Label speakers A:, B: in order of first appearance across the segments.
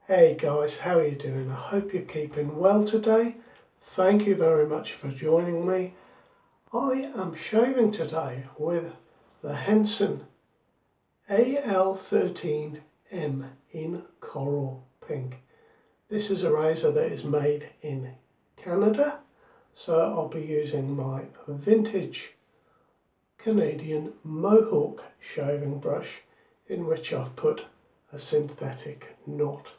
A: Hey guys, how are you doing? I hope you're keeping well today. Thank you very much for joining me. I am shaving today with the Henson AL13M in coral pink. This is a razor that is made in Canada, so I'll be using my vintage Canadian Mohawk shaving brush in which I've put a synthetic knot.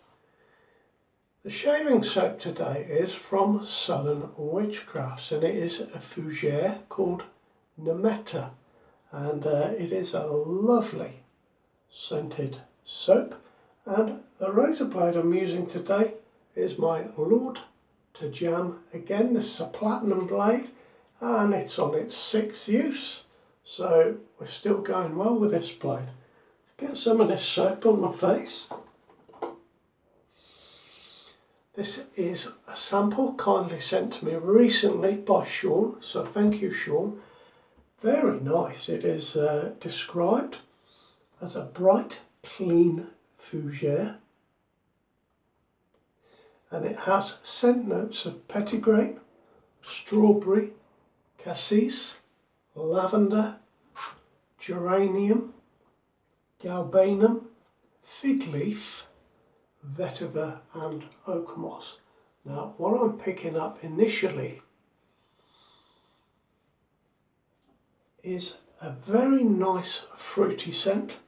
A: The shaving soap today is from Southern Witchcraft, and it is a fougere called Nemeta, and it is a lovely scented soap. And the razor blade I'm using today is my Lord to Jam. Again, this is a platinum blade and it's on its 6th use, so we're still going well with this blade. Get some of this soap on my face. This is a sample kindly sent to me recently by Sean, so thank you, Sean. Very nice. It is described as a bright, clean fougere, and it has scent notes of petitgrain, strawberry, cassis, lavender, geranium, galbanum, fig leaf, vetiver and oak moss. Now what I'm picking up initially is a very nice fruity scent.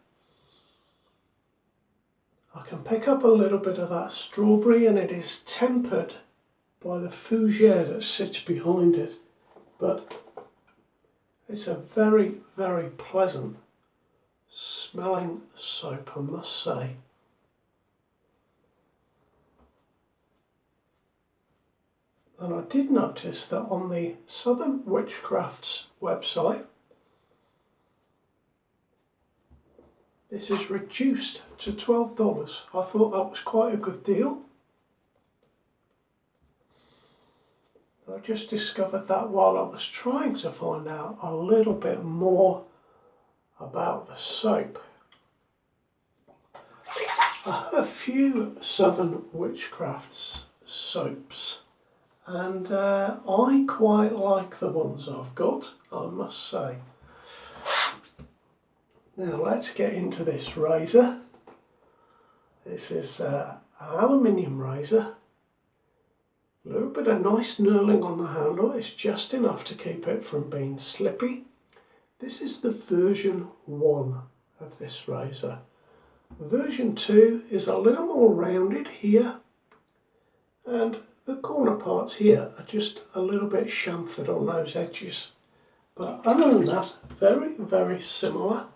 A: I can pick up a little bit of that strawberry, and it is tempered by the fougere that sits behind it, but it's a very, very pleasant smelling soap, I must say. And I did notice that on the Southern Witchcraft's website, this is reduced to $12. I thought that was quite a good deal. I just discovered that while I was trying to find out a little bit more about the soap. I have a few Southern Witchcraft's soaps, and I quite like the ones I've got, I must say. Now let's get into this razor. This is an aluminium razor. A little bit of nice knurling on the handle. It's just enough to keep it from being slippy. This is the version 1 of this razor. Version 2 is a little more rounded here, and the corner parts here are just a little bit chamfered on those edges. But other than that, very, very similar.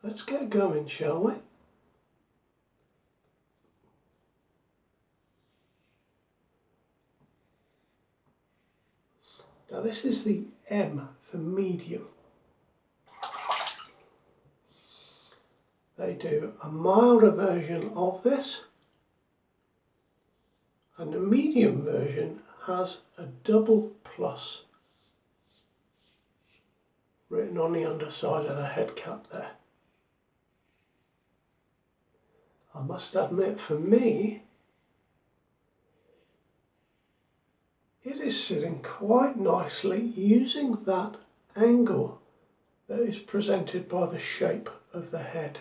A: Let's get going, shall we? Now this is the M for medium. They do a milder version of this, and the medium version has a double plus written on the underside of the head cap there. I must admit, for me, it is sitting quite nicely using that angle that is presented by the shape of the head.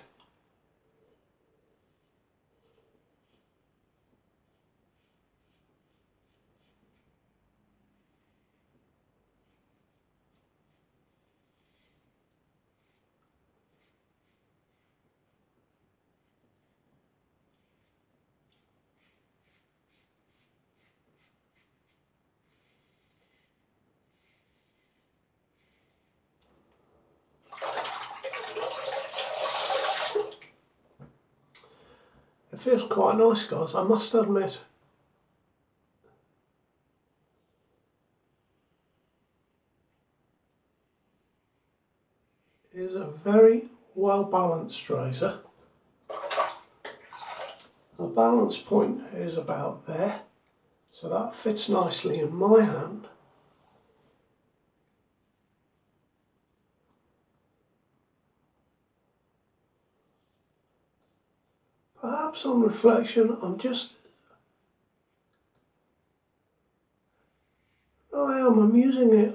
A: It feels quite nice, guys, I must admit. It is a very well balanced razor. The balance point is about there, so that fits nicely in my hand. Perhaps on reflection I'm using it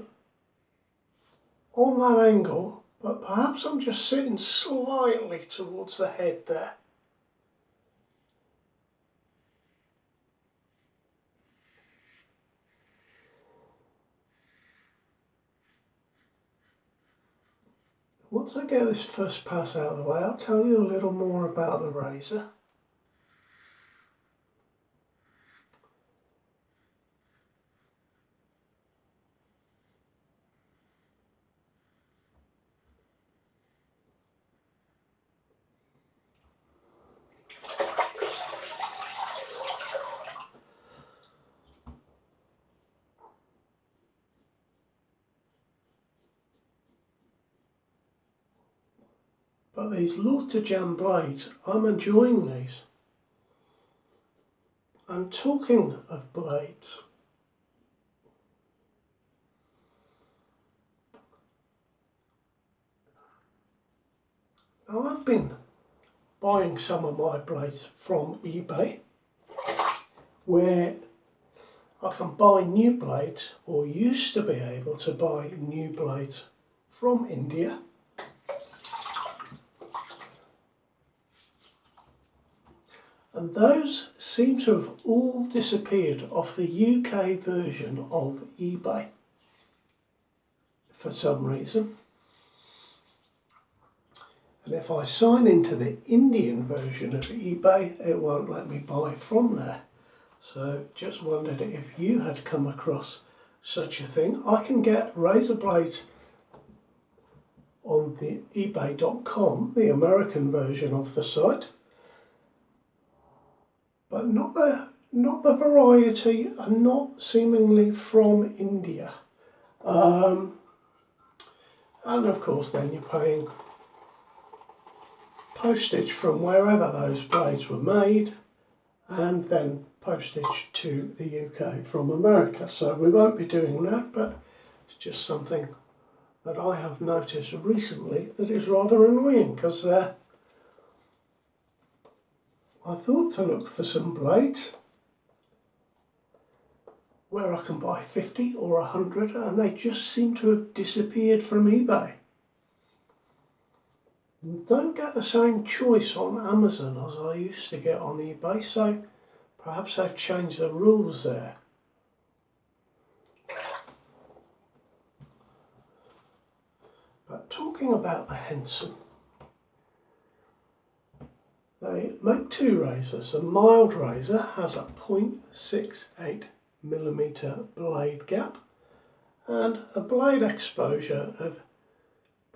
A: on that angle, but perhaps I'm just sitting slightly towards the head there. Once I get this first pass out of the way, I'll tell you a little more about the razor. But these lathered blades, I'm enjoying these. And talking of blades, now I've been buying some of my blades from eBay, where I can buy new blades, or used to be able to buy new blades from India. And those seem to have all disappeared off the UK version of eBay for some reason. And if I sign into the Indian version of eBay, it won't let me buy from there. So just wondered if you had come across such a thing. I can get razor blades on the ebay.com, the American version of the site, but not the variety, and not seemingly from India. And of course then you're paying postage from wherever those blades were made, and then postage to the UK from America. So we won't be doing that, but it's just something that I have noticed recently that is rather annoying, because I thought to look for some blades where I can buy 50 or 100, and they just seem to have disappeared from eBay. Don't get the same choice on Amazon as I used to get on eBay, so perhaps they've changed the rules there. But talking about the Henson, they make two razors. A mild razor has a 0.68mm blade gap and a blade exposure of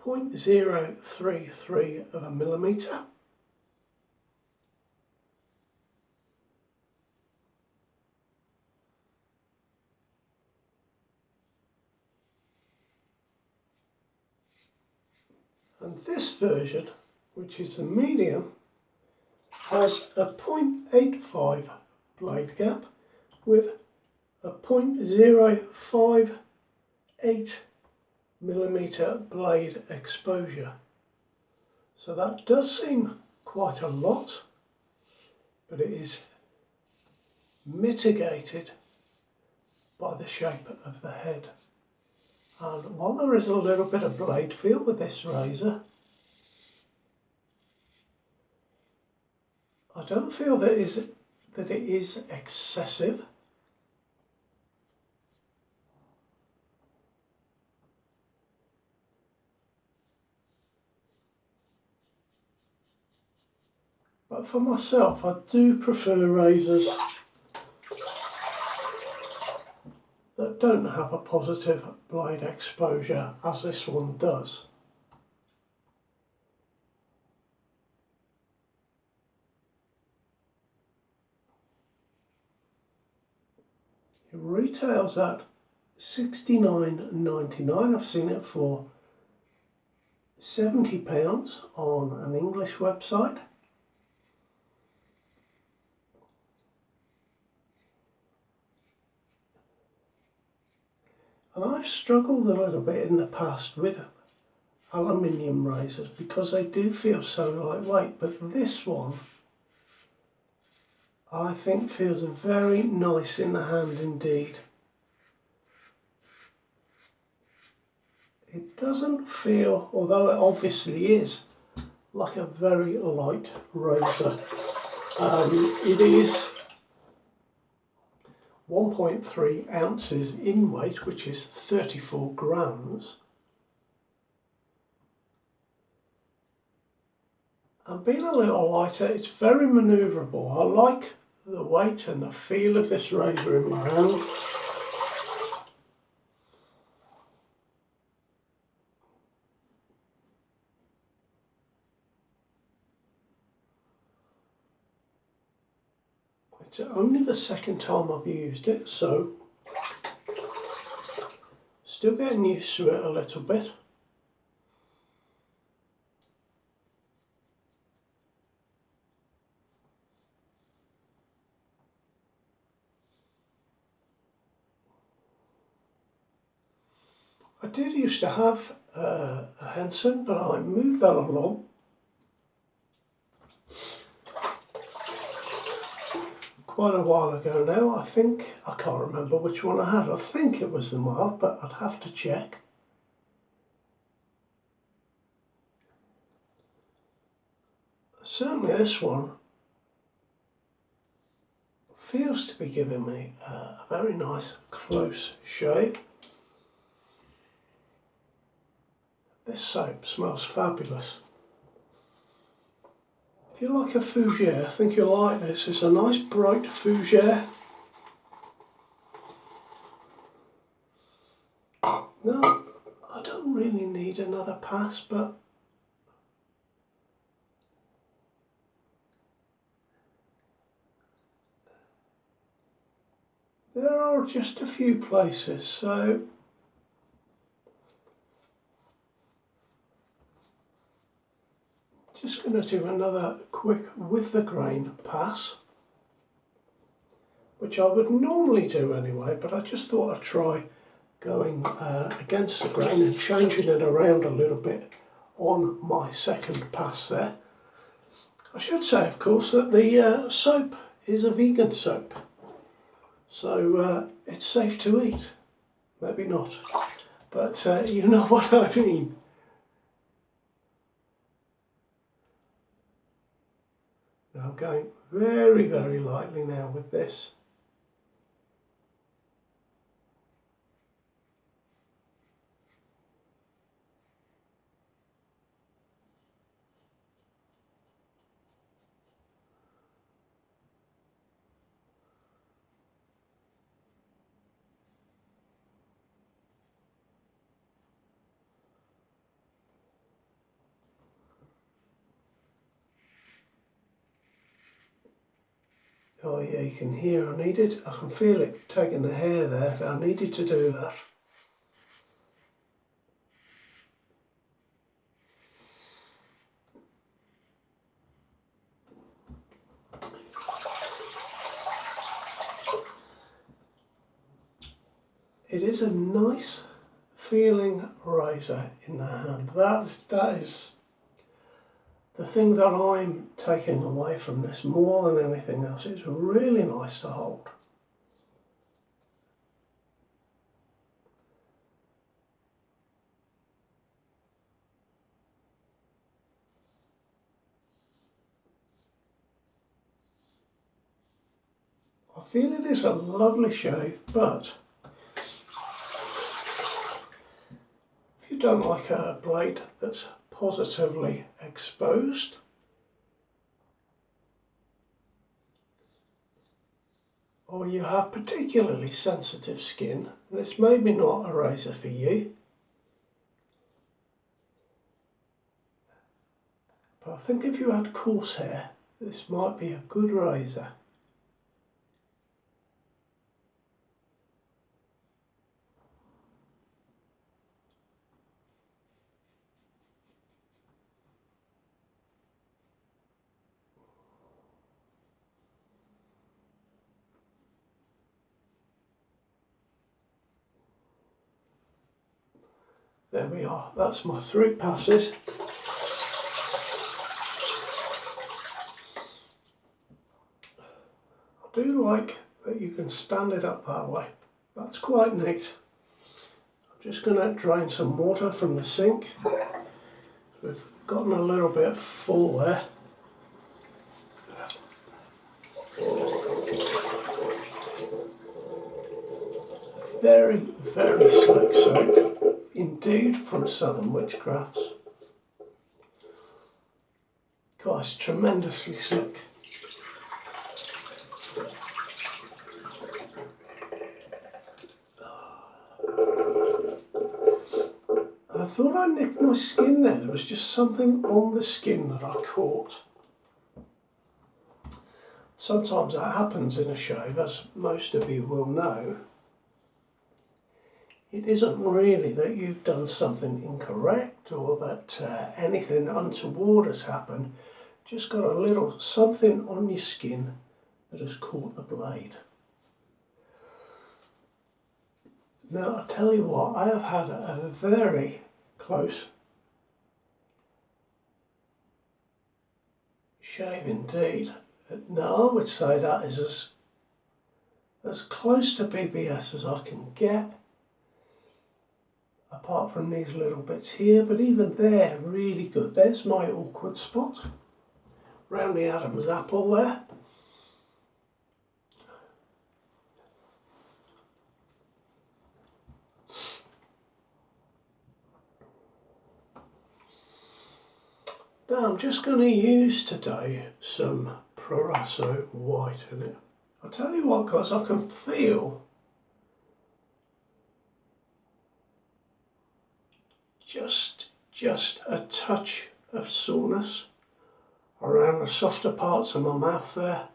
A: 0.033 of a millimetre. And this version, which is the medium, has a 0.85 blade gap with a 0.058mm blade exposure. So that does seem quite a lot, but it is mitigated by the shape of the head. And while there is a little bit of blade feel with this razor, I don't feel that it is excessive. But for myself, I do prefer razors that don't have a positive blade exposure, as this one does. It retails at $69.99. I've seen it for £70 on an English website. And I've struggled a little bit in the past with aluminium razors because they do feel so lightweight, but this one I think feels very nice in the hand indeed. It doesn't feel, although it obviously is, like a very light razor. It is 1.3 ounces in weight, which is 34 grams. And being a little lighter, it's very manoeuvrable. I like the weight and the feel of this razor in my hand. It's only the second time I've used it, so still getting used to it a little bit. I did used to have a Henson, but I moved that along. Quite a while ago now. I can't remember which one I had. I think it was the Mohawk, but I'd have to check. Certainly this one feels to be giving me a very nice close shave. This soap smells fabulous. If you like a fougere, I think you'll like this. It's a nice bright fougere. No, I don't really need another pass, but there are just a few places, so just going to do another quick with the grain pass, which I would normally do anyway, but I just thought I'd try going against the grain and changing it around a little bit on my second pass there. I should say, of course, that the soap is a vegan soap, so it's safe to eat. Maybe not, but you know what I mean. I'm going very, very lightly now with this. Oh yeah, you can hear I can feel it taking the hair there. I needed to do that. It is a nice feeling razor in the hand. That is the thing that I'm taking away from this more than anything else. It's really nice to hold. I feel it is a lovely shave, but if you don't like a blade that's positively exposed, or you have particularly sensitive skin, then it's maybe not a razor for you. But I think if you had coarse hair, this might be a good razor. There we are, that's my 3 passes. do like that you can stand it up that way. That's quite neat. I'm just going to drain some water from the sink. We've gotten a little bit full there. Very, very slick soap indeed from Southern Witchcrafts. Guys, tremendously slick. I thought I nicked my skin there. There was just something on the skin that I caught. Sometimes that happens in a shave, as most of you will know. It isn't really that you've done something incorrect or that anything untoward has happened. Just got a little something on your skin that has caught the blade. Now I tell you what, I have had a very close shave indeed. Now I would say that is as close to PBS as I can get, apart from these little bits here, but even they're really good. There's my awkward spot round the Adam's apple there. Now I'm just going to use today some Proraso white in it. I'll tell you what guys, I can feel just a touch of soreness around the softer parts of my mouth there,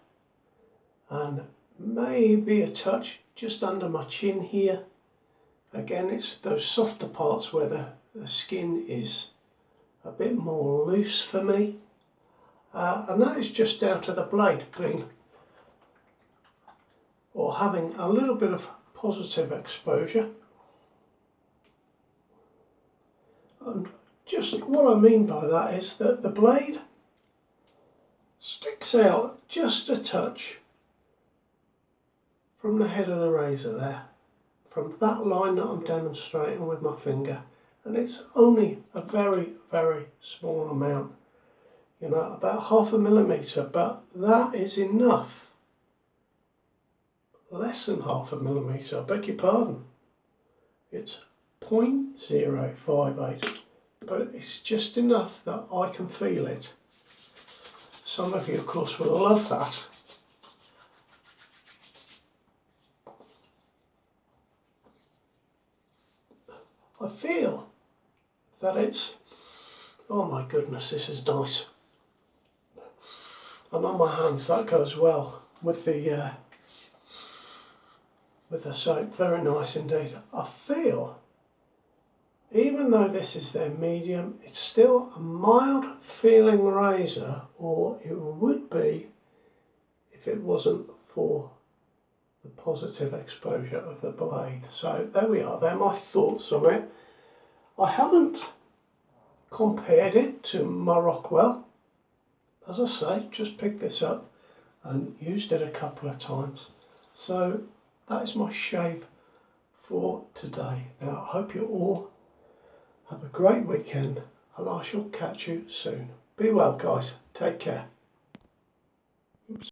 A: and maybe a touch just under my chin here. Again, it's those softer parts where the skin is a bit more loose for me, and that is just down to the blade being, or having a little bit of positive exposure. And just what I mean by that is that the blade sticks out just a touch from the head of the razor there, from that line that I'm demonstrating with my finger, and it's only a very, very small amount, you know, about 0.5 millimetre, but that is enough. Less than 0.5 millimetre, I beg your pardon. It's 0.058, but it's just enough that I can feel it. Some of you of course will love that. I feel that it's, oh my goodness, this is nice. And on my hands that goes well with the soap, very nice indeed. I feel, even though this is their medium, it's still a mild feeling razor, or it would be if it wasn't for the positive exposure of the blade. So there we are, they're my thoughts on it. I haven't compared it to my Rockwell. As I say, just picked this up and used it a couple of times. So that is my shave for today. Now I hope you all have a great weekend, and I shall catch you soon. Be well guys, take care.